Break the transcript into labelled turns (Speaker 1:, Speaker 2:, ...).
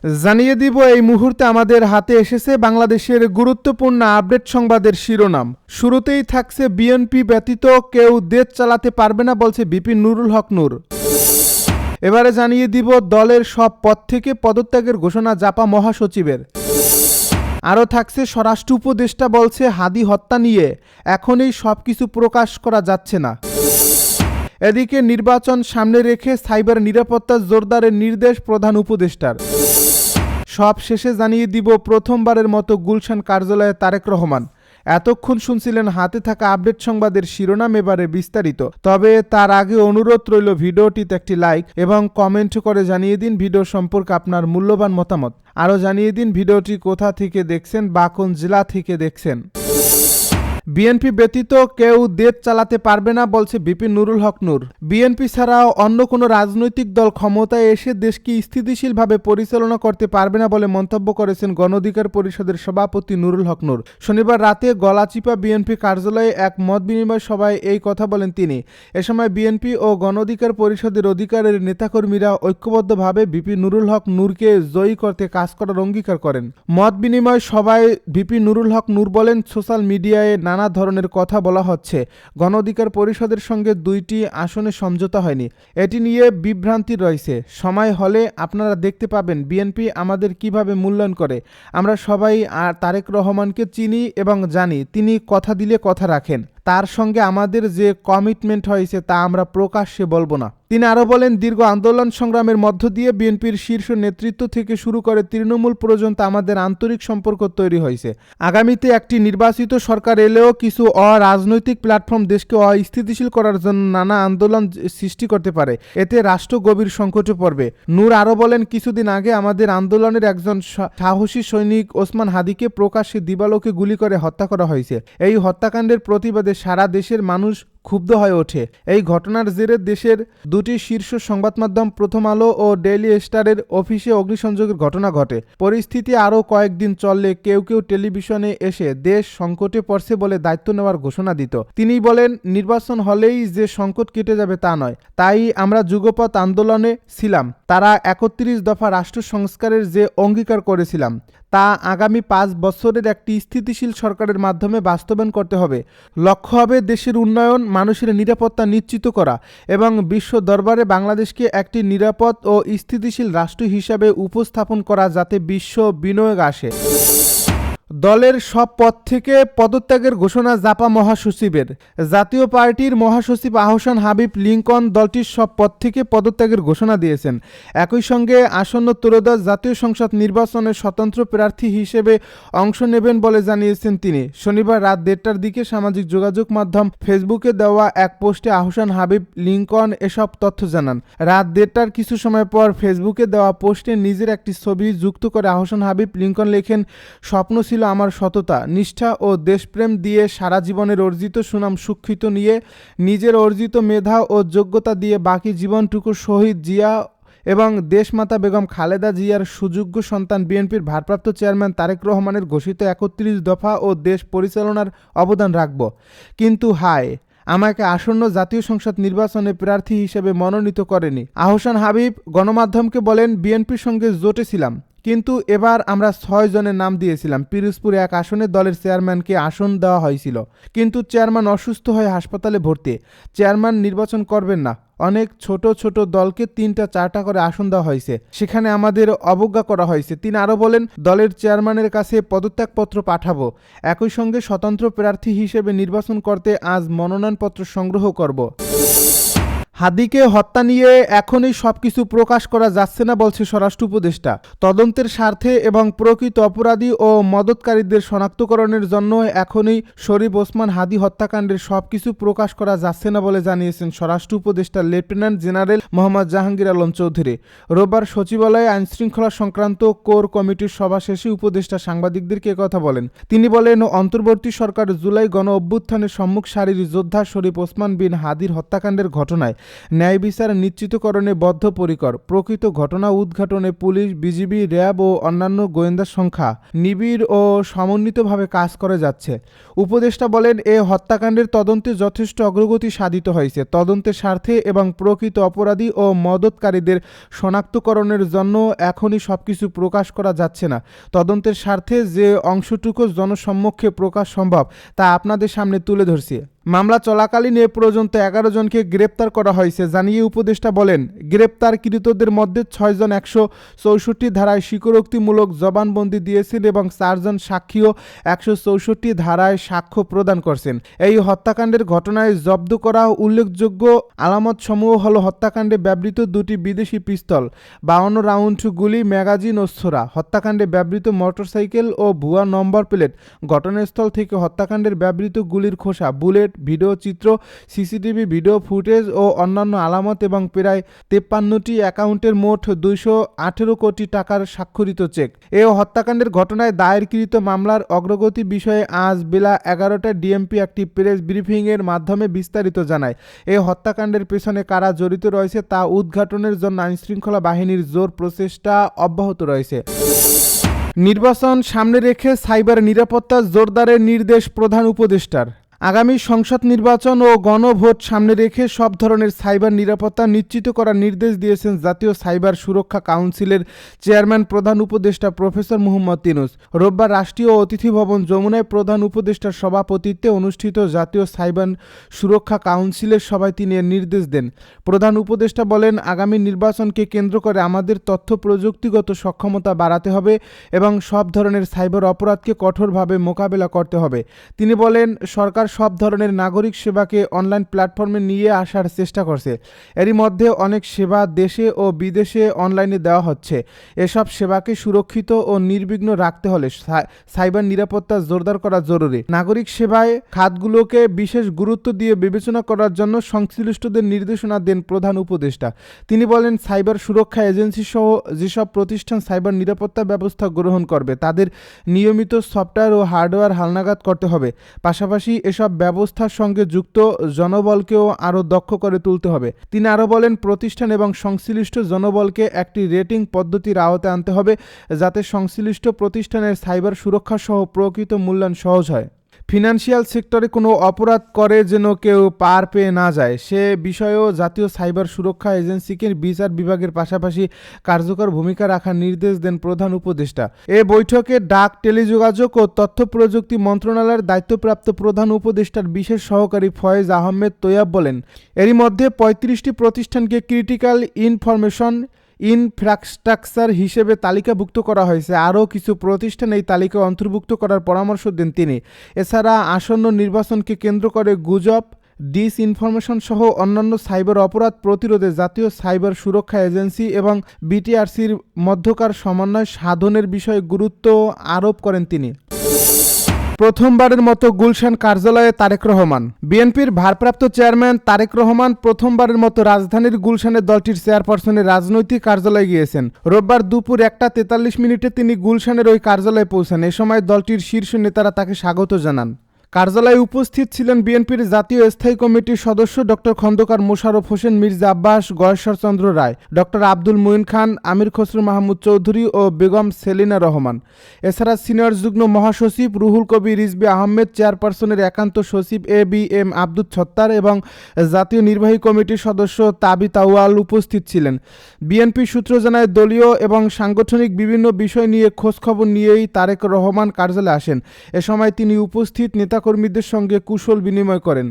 Speaker 1: জানিয়ে দিব এই মুহূর্তে আমাদের হাতে এসেছে বাংলাদেশের গুরুত্বপূর্ণ আপডেট সংবাদের শিরোনাম। শুরুতেই থাকছে বিএনপি ব্যতীত কেউ দেশ চালাতে পারবে না বলছে ভিপি নুরুল হক নূর। এবারে জানিয়ে দিব দলের সব পদ থেকে পদত্যাগের ঘোষণা জাপা মহাসচিবের। আরও থাকছে স্বরাষ্ট্র উপদেষ্টা বলছে হাদি হত্যা নিয়ে এখনই সবকিছু প্রকাশ করা যাচ্ছে না। এদিকে নির্বাচন সামনে রেখে সাইবার নিরাপত্তা জোরদারের নির্দেশ প্রধান উপদেষ্টার। সব শেষে জানিয়ে দিব প্রথমবারের মতো গুলশান কার্যালয়ে তারেক রহমান। এতক্ষণ শুনছিলেন হাতে থাকা আপডেট সংবাদের শিরোনাম, এবারে বিস্তারিত। তবে তার আগে অনুরোধ রইল ভিডিওটিতে একটি লাইক এবং কমেন্ট করে জানিয়ে দিন ভিডিও সম্পর্কে আপনার মূল্যবান মতামত। আরও জানিয়ে দিন ভিডিওটি কোথা থেকে দেখছেন বা কোন জেলা থেকে দেখছেন। বিএনপি ব্যতীত কেউ দেশ চালাতে পারবে না বলছে ভিপি নুরুল হক নূর। বিএনপি ছাড়াও অন্য কোনো রাজনৈতিক দল ক্ষমতায় এসে দেশকে স্থিতিশীলভাবে পরিচালনা করতে পারবে না বলে মন্তব্য করেছেন গণ অধিকার পরিষদের সভাপতি নুরুল হক নূর। শনিবার রাতে গলাচিপা বিএনপি কার্যালয়ে এক মত বিনিময় সভায় এই কথা বলেন তিনি। এ সময় বিএনপি ও গণ অধিকার পরিষদের অধিকারের নেতাকর্মীরা ঐক্যবদ্ধভাবে ভিপি নুরুল হক নূরকে জয়ী করতে কাজ করার অঙ্গীকার করেন। মত বিনিময় সভায় ভিপি নুরুল হক নূর বলেন, সোশ্যাল মিডিয়ায় নানা ধরনের কথা বলা হচ্ছে। গণ অধিকার পরিষদের সঙ্গে 2টি আসনে সমঝোতা হয়নি, এটি নিয়ে বিভ্রান্তি রয়েছে। সময় হলে আপনারা দেখতে পাবেন বিএনপি আমাদের কিভাবে মূল্যায়ন করে। আমরা সবাই তারেক রহমানকে চিনি এবং জানি তিনি কথা দিলে কথা রাখেন। তার সঙ্গে আমাদের যে কমিটমেন্ট হয়েছে তা আমরা প্রকাশ্যে বলবো না। তিনি আরও বলেন, দীর্ঘ আন্দোলন সংগ্রামের মধ্য দিয়ে বিএনপির শীর্ষ নেতৃত্ব থেকে শুরু করে তৃণমূল পর্যন্ত আমাদের আন্তরিক সম্পর্ক তৈরি হয়েছে। আগামীতে একটি নির্বাচিত সরকার এলেও কিছু অরাজনৈতিক প্ল্যাটফর্ম দেশকে অস্থিতিশীল করার জন্য নানা আন্দোলন সৃষ্টি করতে পারে, এতে রাষ্ট্র গভীর সংকটে পড়বে। নূর আরও বলেন, কিছুদিন আগে আমাদের আন্দোলনের একজন সাহসী সৈনিক ওসমান হাদিকে প্রকাশ্যে দিবালোকে গুলি করে হত্যা করা হয়েছে। এই হত্যাকাণ্ডের প্রতিবাদে সারা দেশের মানুষ ক্ষুব্ধ হয়ে ওঠে। এই ঘটনার জেরে দেশের 2টি শীর্ষ সংবাদ মাধ্যম প্রথম আলো ও ডেইলি স্টারের অফিসে অগ্নিসংযোগের ঘটনা ঘটে। পরিস্থিতি আরও কয়েকদিন চললে কেউ কেউ টেলিভিশনে এসে দেশ সংকটে পড়ছে বলে দায়িত্ব নেওয়ার ঘোষণা দিত। তিনি বলেন, নির্বাচন হলেই যে সংকট কেটে যাবে তা নয়, তাই আমরা যুগপৎ আন্দোলনে ছিলাম। তারা 31 দফা রাষ্ট্র সংস্কারের যে অঙ্গীকার করেছিলাম তা আগামী 5 বছরের একটি স্থিতিশীল সরকারের মাধ্যমে বাস্তবায়ন করতে হবে। লক্ষ্য হবে দেশের উন্নয়ন, মানুষের নিরাপত্তা নিশ্চিত করা এবং বিশ্ব দরবারে বাংলাদেশকে একটি নিরাপদ ও স্থিতিশীল রাষ্ট্র হিসাবে উপস্থাপন করা, যাতে বিশ্ব বিনিয়োগ আসে। দলের সব পদ থেকে পদত্যাগের ঘোষণা জাপা মহাসচিবের। জাতীয় পার্টির মহাসচিব আহসান হাবিব লিংকন দলটির সব পদ থেকে পদত্যাগের ঘোষণা দিয়েছেন। একই সঙ্গে আসন্ন ত্রয়োদশ জাতীয় সংসদ নির্বাচনে স্বতন্ত্র প্রার্থী হিসেবে অংশ নেবেন বলে জানিয়েছেন তিনি। শনিবার রাত 1টার দিকে সামাজিক যোগাযোগ মাধ্যম ফেসবুকে দেওয়া এক পোস্টে আহসান হাবিব লিংকন এসব তথ্য জানান। রাত 1টার কিছু সময় পর ফেসবুকে দেওয়া পোস্টে নিজের একটি ছবি যুক্ত করে আহসান হাবিব লিংকন লেখেন, স্বপ্ন ছিল আমার সততা, নিষ্ঠা ও দেশপ্রেম দিয়ে সারা জীবনের অর্জিত সুনাম সুখ্যাত নিয়ে নিজের অর্জিত মেধা ও যোগ্যতা দিয়ে বাকি জীবনটুকু শহীদ জিয়া এবং দেশমাতা বেগম খালেদা জিয়ার সুযোগ্য সন্তান বিএনপির ভারপ্রাপ্ত চেয়ারম্যান তারেক রহমানের ঘোষিত 31 দফা ও দেশ পরিচালনার অবদান রাখব। কিন্তু হায়, আমাকে আসন্ন জাতীয় সংসদ নির্বাচনে প্রার্থী হিসেবে মনোনীত করেনি। আহসান হাবিব গণমাধ্যমকে বলেন, বিএনপির সঙ্গে জোটে ছিলাম, কিন্তু এবার আমরা 6 জনের নাম দিয়েছিলাম। পিরোজপুর 1 আসনে দলের চেয়ারম্যানকে আসন দেওয়া হয়েছিল, কিন্তু চেয়ারম্যান অসুস্থ হয়ে হাসপাতালে ভর্তি। চেয়ারম্যান নির্বাচন করবেন না। অনেক ছোট ছোট দলকে 3টা 4টা করে আসন দেওয়া হয়েছে, সেখানে আমাদের অবজ্ঞা করা হয়েছে। তিনি আরও বলেন, দলের চেয়ারম্যানের কাছে পদত্যাগপত্র পাঠাবো। একই সঙ্গে স্বতন্ত্র প্রার্থী হিসেবে নির্বাচন করতে আজ মনোনয়নপত্র সংগ্রহ করব। হাদিকে হত্যা নিয়ে এখনই সবকিছু প্রকাশ করা যাচ্ছে না বলছে স্বরাষ্ট্র উপদেষ্টা। তদন্তের স্বার্থে এবং প্রকৃত অপরাধী ও মদতকারীদের শনাক্তকরণের জন্য এখনই শরীফ ওসমান হাদি হত্যাকাণ্ডের সবকিছু প্রকাশ করা যাচ্ছে না বলে জানিয়েছেন স্বরাষ্ট্র উপদেষ্টা লেফটেন্যান্ট জেনারেল মোহাম্মদ জাহাঙ্গীর আলম চৌধুরী। রোববার সচিবালয়ে আইনশৃঙ্খলা সংক্রান্ত কোর কমিটির সভা শেষে উপদেষ্টা সাংবাদিকদেরকে একথা বলেন। তিনি বলেন, অন্তর্বর্তী সরকার জুলাই গণ অভ্যুত্থানের সম্মুখ সারির যোদ্ধা শরীফ ওসমান বিন হাদির হত্যাকাণ্ডের ঘটনায় ন্যায় বিচার নিশ্চিতকরণে বদ্ধপরিকর। প্রকৃত ঘটনা উদ্ঘাটনে পুলিশ, বিজিবি, র্যাব ও অন্যান্য গোয়েন্দা সংখ্যা নিবিড় ও সমন্বিতভাবে কাজ করে যাচ্ছে। উপদেষ্টা বলেন, এ হত্যাকাণ্ডের তদন্তে যথেষ্ট অগ্রগতি সাধিত হয়েছে। তদন্তের স্বার্থে এবং প্রকৃত অপরাধী ও মদতকারীদের শনাক্তকরণের জন্য এখনই সবকিছু প্রকাশ করা যাচ্ছে না। তদন্তের স্বার্থে যে অংশটুকু জনসম্মুখে প্রকাশ সম্ভব তা আপনাদের সামনে তুলে ধরছি। মামলা চলাকালীন এ পর্যন্ত 11 জনকে গ্রেপ্তার করা হয়েছে জানিয়ে উপদেষ্টা বলেন, গ্রেপ্তারকৃতদের মধ্যে 6 জন 164 ধারায় স্বীকারোক্তিমূলক জবানবন্দি দিয়েছেন এবং 4 জন সাক্ষীও 164 ধারায় সাক্ষ্য প্রদান করছেন। এই হত্যাকাণ্ডের ঘটনায় জব্দ করা উল্লেখযোগ্য আলামতসমূহ হল হত্যাকাণ্ডে ব্যবহৃত 2টি বিদেশি পিস্তল, 52 রাউন্ড গুলি, ম্যাগাজিন ও ছোরা, হত্যাকাণ্ডে ব্যবহৃত মোটরসাইকেল ও ভুয়া নম্বর প্লেট, ঘটনাস্থল থেকে হত্যাকাণ্ডের ব্যবহৃত গুলির খোসা, বুলেট, ভিডিও চিত্র, সিসিটিভি ভিডিও ফুটেজ ও অন্যান্য আলামত এবং প্রায় 53টি অ্যাকাউন্টের মোট 218 কোটি টাকার স্বাক্ষরিত চেক। এ হত্যাকাণ্ডের ঘটনায় দায়েরকৃত মামলার অগ্রগতি বিষয়ে আজ বেলা 11টায় ডিএমপি একটি প্রেস ব্রিফিংয়ের মাধ্যমে বিস্তারিত জানায়। এই হত্যাকাণ্ডের পেছনে কারা জড়িত রয়েছে তা উদ্ঘাটনের জন্য আইনশৃঙ্খলা বাহিনীর জোর প্রচেষ্টা অব্যাহত রয়েছে। নির্বাচন সামনে রেখে সাইবার নিরাপত্তা জোরদারের নির্দেশ প্রধান উপদেষ্টার। আগামী সংসদ নির্বাচন ও গণভোট সামনে রেখে সব ধরনের সাইবার নিরাপত্তা নিশ্চিত করার নির্দেশ দিয়েছেন জাতীয় সাইবার সুরক্ষা কাউন্সিলের চেয়ারম্যান প্রধান উপদেষ্টা প্রফেসর মোহাম্মদ ইউনূস। রোববার রাষ্ট্রীয় অতিথি ভবন যমুনায় প্রধান উপদেষ্টার সভাপতিত্বে অনুষ্ঠিত জাতীয় সাইবার সুরক্ষা কাউন্সিলের সভায় তিনি এর নির্দেশ দেন। প্রধান উপদেষ্টা বলেন, আগামী নির্বাচনকে কেন্দ্র করে আমাদের তথ্য প্রযুক্তিগত সক্ষমতা বাড়াতে হবে এবং সব ধরনের সাইবার অপরাধকে কঠোরভাবে মোকাবেলা করতে হবে। তিনি বলেন, সরকার সব ধরনের নাগরিক সেবাকে অনলাইন প্ল্যাটফর্মে নিয়ে আসার চেষ্টা করছে। এরই মধ্যে অনেক সেবা দেশে ও বিদেশে অনলাইনে দেওয়া হচ্ছে। এসব সেবাকে সুরক্ষিত ও নির্বিঘ্ন রাখতে হলে সাইবার নিরাপত্তা জোরদার করা জরুরি। নাগরিক সেবায় খাতগুলোকে বিশেষ গুরুত্ব দিয়ে বিবেচনা করার জন্য সংশ্লিষ্টদের নির্দেশনা দেন প্রধান উপদেষ্টা। তিনি বলেন, সাইবার সুরক্ষা এজেন্সি সহ যেসব প্রতিষ্ঠান সাইবার নিরাপত্তা ব্যবস্থা গ্রহণ করবে তাদের নিয়মিত সফটওয়্যার ও হার্ডওয়্যার হালনাগাদ করতে হবে। পাশাপাশি এসব ব্যবস্থার সঙ্গে যুক্ত জনবলকেও আরও দক্ষ করে তুলতে হবে। তিনি আরও বলেন, প্রতিষ্ঠান এবং সংশ্লিষ্ট জনবলকে একটি রেটিং পদ্ধতির আওতায় আনতে হবে যাতে সংশ্লিষ্ট প্রতিষ্ঠানের সাইবার সুরক্ষা সহ প্রকৃত মূল্যায়ন সহজ হয়। ফিনান্সিয়াল সেক্টরে কোনো অপরাধ করে যেন কেউ পার পেয়ে না যায় সে বিষয়েও জাতীয় সাইবার সুরক্ষা এজেন্সিকে বিচার বিভাগের পাশাপাশি কার্যকর ভূমিকা রাখার নির্দেশ দেন প্রধান উপদেষ্টা। এ বৈঠকে ডাক, টেলিযোগাযোগ ও তথ্য প্রযুক্তি মন্ত্রণালয়ের দায়িত্বপ্রাপ্ত প্রধান উপদেষ্টার বিশেষ সহকারী ফয়েজ আহমেদ তৈয়াব বলেন, এরই মধ্যে 35টি প্রতিষ্ঠানকে ক্রিটিক্যাল ইনফরমেশন ইনফ্রাস্ট্রাকচার হিসেবে তালিকাভুক্ত করা হয়েছে। আরও কিছু প্রতিষ্ঠান এই তালিকায় অন্তর্ভুক্ত করার পরামর্শ দেন তিনি। এছাড়া আসন্ন নির্বাচনকে কেন্দ্র করে গুজব, ডিসইনফরমেশন সহ অন্যান্য সাইবার অপরাধ প্রতিরোধে জাতীয় সাইবার সুরক্ষা এজেন্সি এবং বিটিআরসির মধ্যকার সমন্বয় সাধনের বিষয়ে গুরুত্ব আরোপ করেন তিনি। প্রথমবারের মতো গুলশান কার্যালয়ে তারেক রহমান। বিএনপির ভারপ্রাপ্ত চেয়ারম্যান তারেক রহমান প্রথমবারের মতো রাজধানীর গুলশানে দলটির চেয়ারপারসনের রাজনৈতিক কার্যালয়ে গিয়েছেন। রোববার দুপুর 1:43 তিনি গুলশানের ওই কার্যালয়ে পৌঁছান। এ সময় দলটির শীর্ষ নেতারা তাকে স্বাগত জানান। কার্যালয়ে উপস্থিত ছিলেন বিএনপির জাতীয় স্থায়ী কমিটির সদস্য ডক্টর খন্দকার মোশাররফ হোসেন, মির্জা আব্বাস, গয়েশ্বরচন্দ্র রায়, ডক্টর আব্দুল মুইন খান, আমির খসরু মাহমুদ চৌধুরী ও বেগম সেলিনা রহমান। এছাড়া সিনিয়র যুগ্ম মহাসচিব রুহুল কবির রিজভী আহমেদ, চেয়ারপারসনের একান্ত সচিব এ.বি.এম. আব্দুল ছত্তার এবং জাতীয় নির্বাহী কমিটির সদস্য তাবিত আউয়াল উপস্থিত ছিলেন। বিএনপি সূত্র জানায়, দলীয় এবং সাংগঠনিক বিভিন্ন বিষয় নিয়ে খোঁজখবর নিয়েই তারেক রহমান কার্যালয়ে আসেন। এ সময় তিনি উপস্থিত নেতাকর্মীদের সঙ্গে কুশল বিনিময় করেন।